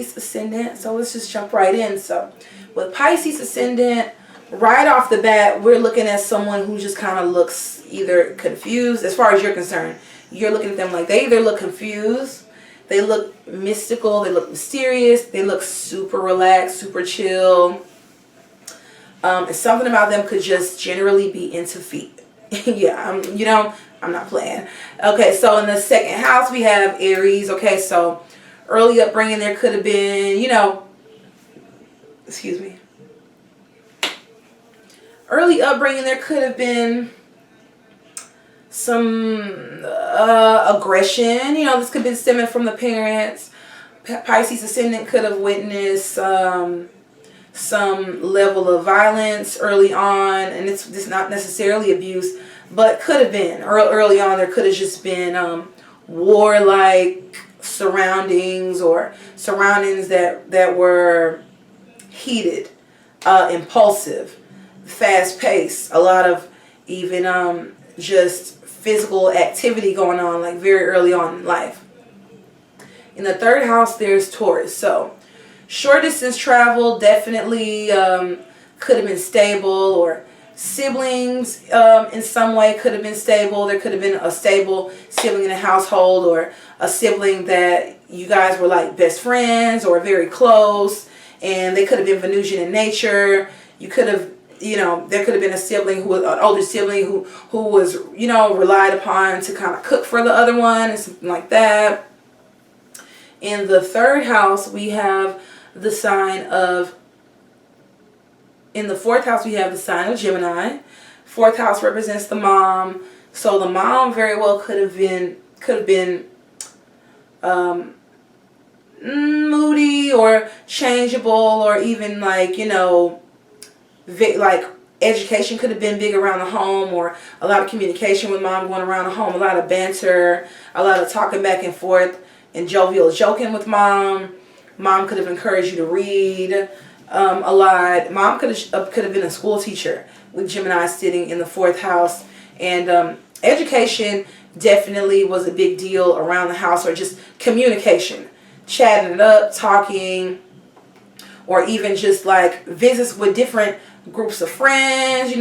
Pisces Ascendant. So let's just jump right in. So with Pisces Ascendant, right off the bat, we're looking at someone who just kind of looks either confused. As far as you're concerned, you're looking at them like they either look confused, they look mystical, they look mysterious, they look super relaxed, super chill. And something about them could just generally be into feet. Yeah, I'm not playing. Okay, so in the second house, we have Aries. Okay, so early upbringing, there could have been, excuse me. Early upbringing, there could have been some aggression. This could have been stemming from the parents. Pisces Ascendant could have witnessed some level of violence early on, and it's not necessarily abuse, but could have been early on. There could have just been warlike surroundings, or surroundings that were heated, impulsive, fast-paced, a lot of even just physical activity going on, like very early on in life. In the third house, there's Taurus. So short distance travel definitely could have been stable, or siblings in some way could have been stable. There could have been a stable sibling in a household, or a sibling that you guys were like best friends or very close, and they could have been Venusian in nature. You could have, there could have been a sibling an older sibling who was, relied upon to kind of cook for the other one and something like that. In the third house, we have the sign of, in the fourth house, we have the sign of Gemini. Fourth house represents the mom. So the mom very well could have been moody or changeable, or even like, like education could have been big around the home, or a lot of communication with mom going around the home, a lot of banter, a lot of talking back and forth, and jovial joking with mom. Mom could have encouraged you to read a lot. Mom could have been a school teacher, with Gemini sitting in the fourth house. And education definitely was a big deal around the house, or just communication, chatting it up, talking, or even just like visits with different groups of friends.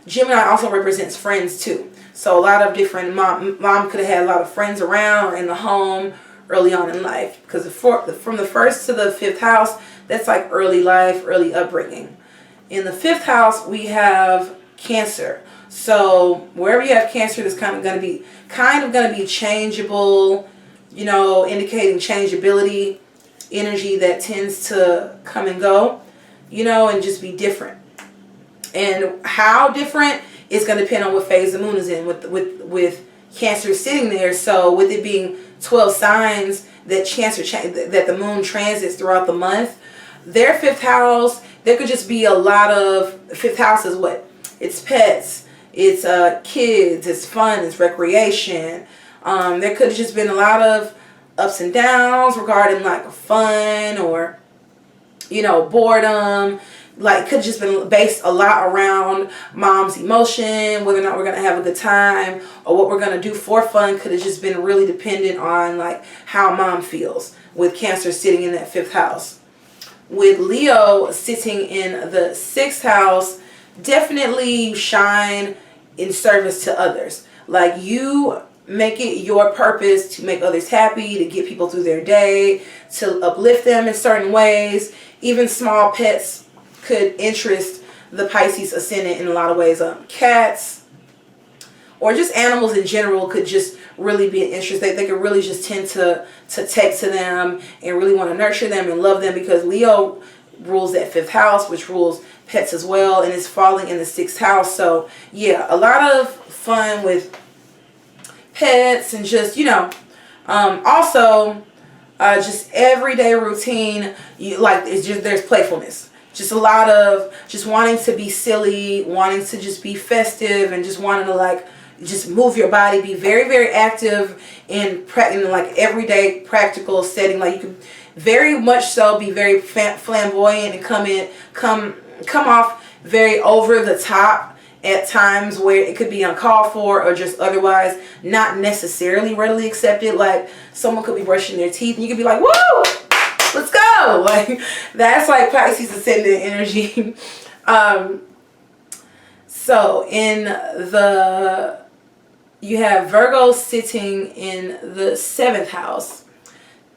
Gemini also represents friends too. So a lot of different, mom could have had a lot of friends around or in the home early on in life, because from the first to the fifth house, that's like early life, early upbringing. In the fifth house, we have Cancer. So wherever you have Cancer, there's kind of going to be changeable, indicating changeability, energy that tends to come and go, and just be different. And how different is going to depend on what phase the moon is in, with Cancer sitting there. So with it being 12 signs that that the moon transits throughout the month, their fifth house, there could just be a lot of, fifth house is what? It's pets, it's kids, it's fun, it's recreation. There could have just been a lot of ups and downs regarding like fun, or boredom. Like, could have just been based a lot around mom's emotion, whether or not we're going to have a good time, or what we're going to do for fun. Could have just been really dependent on like how mom feels, with Cancer sitting in that fifth house. With Leo sitting in the sixth house, definitely shine in service to others. Like, you make it your purpose to make others happy, to get people through their day, to uplift them in certain ways. Even small pets could interest the Pisces Ascendant in a lot of ways. Cats, or just animals in general, could just really be an interest. They could really just tend to take to them and really want to nurture them and love them, because Leo rules that fifth house, which rules pets as well, and it's falling in the sixth house. So yeah, a lot of fun with pets, and just also just everyday routine. There's playfulness. Just a lot of just wanting to be silly, wanting to just be festive, and just wanting to like just move your body, be very, very active in like everyday practical setting. Like, you can very much so be very flamboyant and come off very over the top at times, where it could be uncalled for, or just otherwise not necessarily readily accepted. Like, someone could be brushing their teeth and you could be like, whoa, know. Like, that's like Pisces ascendant energy. So in you have Virgo sitting in the 7th house.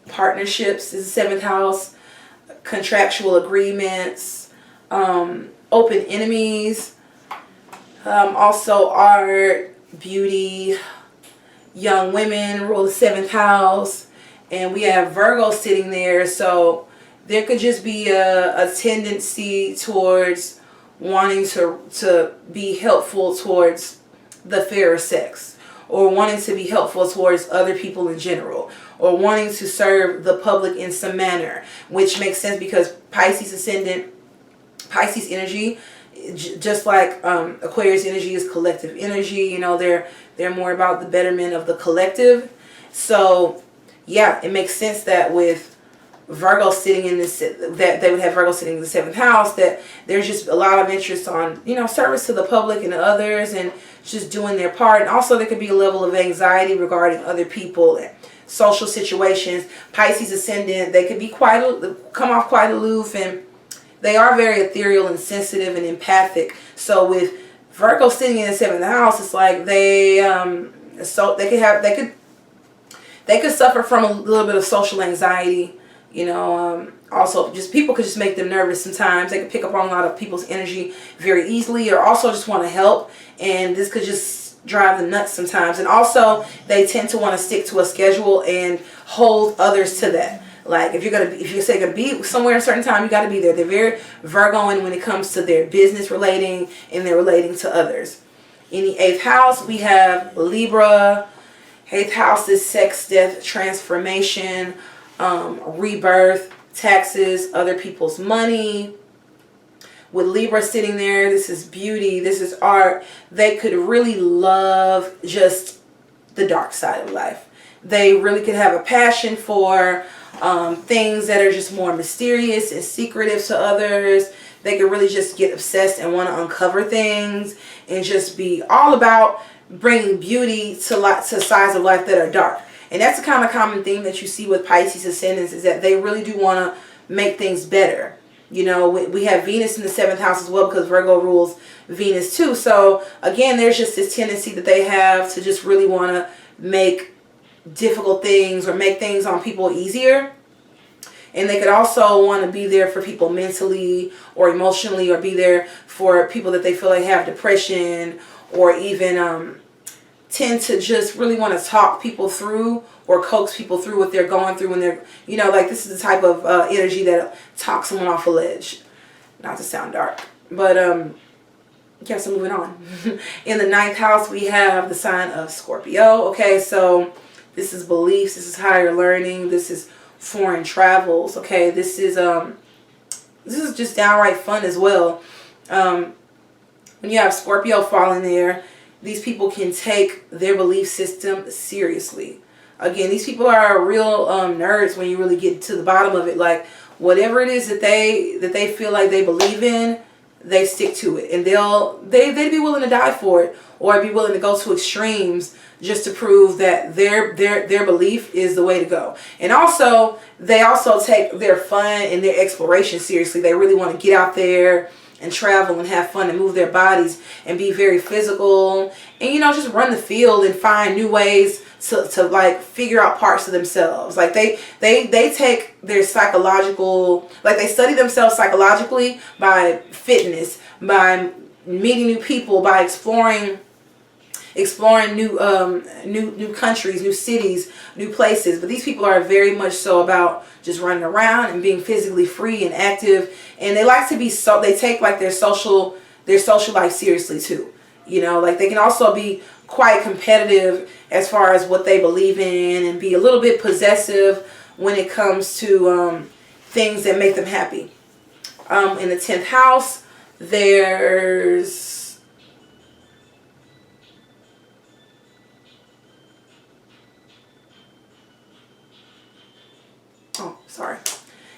Partnerships is the 7th house. Contractual agreements. Open enemies. Also art, beauty, young women rule the 7th house. And we have Virgo sitting there. So there could just be a tendency towards wanting to be helpful towards the fairer sex, or wanting to be helpful towards other people in general, or wanting to serve the public in some manner, which makes sense because Pisces ascendant, Pisces energy, just like Aquarius energy is collective energy. You know, they're more about the betterment of the collective. So yeah, it makes sense that with Virgo sitting in this, that they would have Virgo sitting in the 7th house, that there's just a lot of interest on, you know, service to the public and others, and just doing their part. And also there could be a level of anxiety regarding other people and social situations. Pisces ascendant, they could be come off quite aloof, and they are very ethereal and sensitive and empathic. So with Virgo sitting in the 7th house, it's like they could suffer from a little bit of social anxiety. You know, also just people could just make them nervous sometimes. They could pick up on a lot of people's energy very easily, or also just want to help, and this could just drive them nuts sometimes. And also they tend to want to stick to a schedule and hold others to that. Like if you say you're gonna be somewhere at a certain time, you got to be there. They're very Virgoan when it comes to their business relating, and they're relating to others. In the 8th house, we have Libra. 8th house is sex, death, transformation, rebirth, taxes, other people's money. With Libra sitting there, this is beauty, this is art. They could really love just the dark side of life. They really could have a passion for things that are just more mysterious and secretive to others. They could really just get obsessed and want to uncover things and just be all about bringing beauty to sides of life that are dark. And that's the kind of common theme that you see with Pisces ascendants, is that they really do want to make things better. You know, we have Venus in the 7th house as well, because Virgo rules Venus too. So again, there's just this tendency that they have to just really want to make difficult things or make things on people easier. And they could also want to be there for people mentally or emotionally, or be there for people that they feel like have depression, or even tend to just really want to talk people through or coax people through what they're going through when they're, you know, like this is the type of energy that talks someone off a ledge. Not to sound dark, but yeah, so moving on. In the 9th house, we have the sign of Scorpio. Okay, so this is beliefs, this is higher learning, this is foreign travels. Okay, this is just downright fun as well. When you have Scorpio falling there, these people can take their belief system seriously. Again, these people are real nerds when you really get to the bottom of it. Like whatever it is that they feel like they believe in, they stick to it, and they'd be willing to die for it, or be willing to go to extremes just to prove that their belief is the way to go. And also, they also take their fun and their exploration seriously. They really want to get out there and travel and have fun and move their bodies and be very physical, and you know, just run the field and find new ways to like figure out parts of themselves. Like they take their psychological, like they study themselves psychologically by fitness, by meeting new people, by exploring new countries, new cities, new places. But these people are very much so about just running around and being physically free and active, and they like to be they take like their social life seriously too. You know, like they can also be quite competitive as far as what they believe in, and be a little bit possessive when it comes to things that make them happy. In the 10th house, there's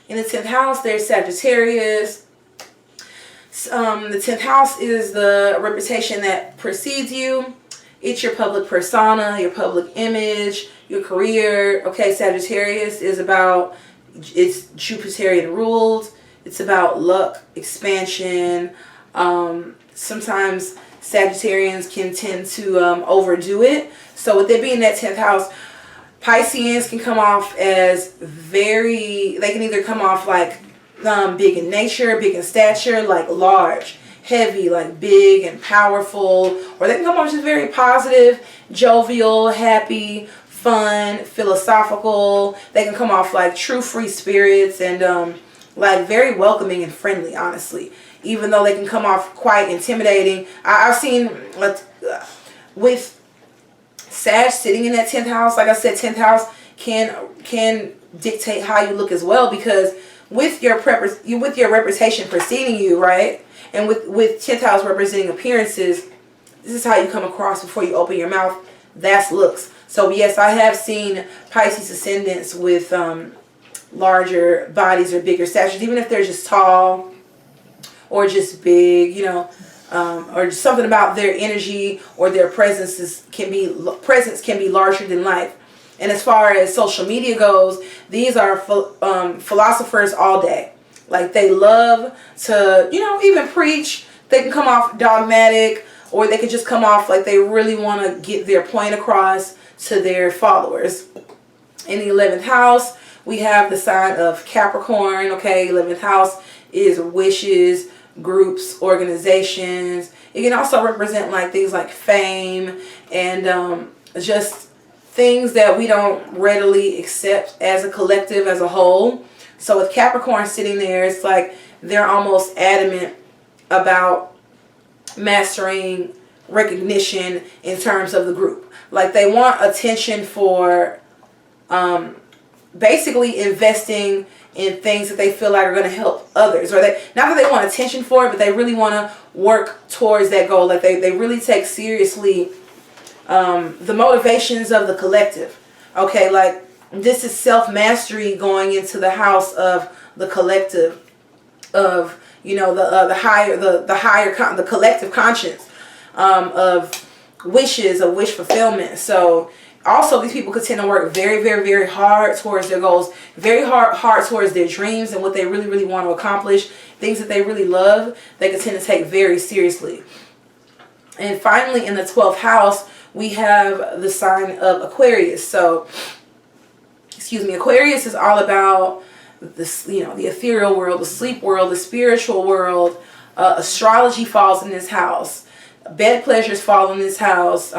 in the 10th house, there's Sagittarius. The 10th house is the reputation that precedes you. It's your public persona, your public image, your career. Okay, Sagittarius is about, It's Jupiterian ruled. It's about luck, expansion. Sometimes Sagittarians can tend to overdo it. So with it being that 10th house, Pisceans can come off as they can either come off like big in nature, big in stature, like large, heavy, like big and powerful, or they can come off just very positive, jovial, happy, fun, philosophical. They can come off like true free spirits and like very welcoming and friendly, honestly. Even though they can come off quite intimidating. I've seen with Sag sitting in that 10th house, like I said, 10th house can dictate how you look as well, because with your reputation preceding you, right? And with 10th house representing appearances, this is how you come across before you open your mouth. That's looks. So yes, I have seen Pisces ascendants with larger bodies or bigger statures, even if they're just tall or just big, you know, or just something about their energy or their presence can be larger than life. And as far as social media goes, these are philosophers all day. Like they love to, you know, even preach. They can come off dogmatic, or they could just come off like they really want to get their point across to their followers. In the 11th house, we have the sign of Capricorn. Okay, 11th house is wishes, groups, organizations. It can also represent like things like fame and just things that we don't readily accept as a collective, as a whole. So with Capricorn sitting there, it's like they're almost adamant about mastering recognition in terms of the group. Like they want attention for basically investing in things that they feel like are going to help others, or they, not that they want attention for it, but they really want to work towards that goal. Like they really take seriously the motivations of the collective. Okay, like this is self-mastery going into the house of the collective, of, you know, the collective conscience, of wishes, of wish fulfillment. So also these people could tend to work very, very, very hard towards their goals, very hard towards their dreams and what they really, really want to accomplish, things that they really love, they could tend to take very seriously. And finally, in the 12th house, we have the sign of Aquarius. So, excuse me, Aquarius is all about this, you know, the ethereal world, the sleep world, the spiritual world. Astrology falls in this house. Bed pleasures fall in this house.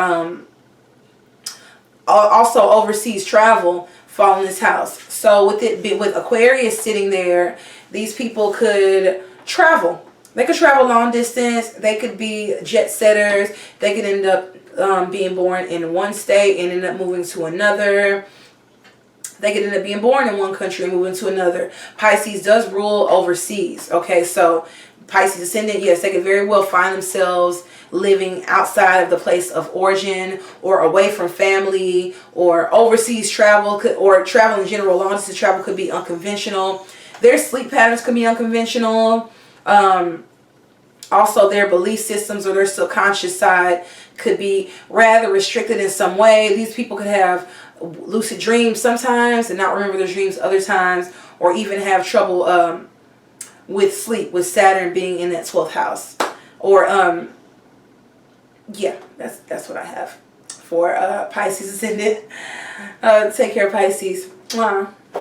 Also overseas travel fall in this house. So with Aquarius sitting there, these people could travel. They could travel long distance. They could be jet setters. They could end up being born in one state and end up moving to another. They could end up being born in one country and moving to another. Pisces does rule overseas. Okay, so Pisces ascendant, yes, they could very well find themselves living outside of the place of origin, or away from family, or overseas travel, or travel in general. Long distance travel could be unconventional. Their sleep patterns could be unconventional. Also, their belief systems or their subconscious side could be rather restricted in some way. These people could have lucid dreams sometimes and not remember their dreams other times, or even have trouble with sleep, with Saturn being in that 12th house. Or yeah, that's what I have for Pisces ascendant. Take care, Pisces. Mwah.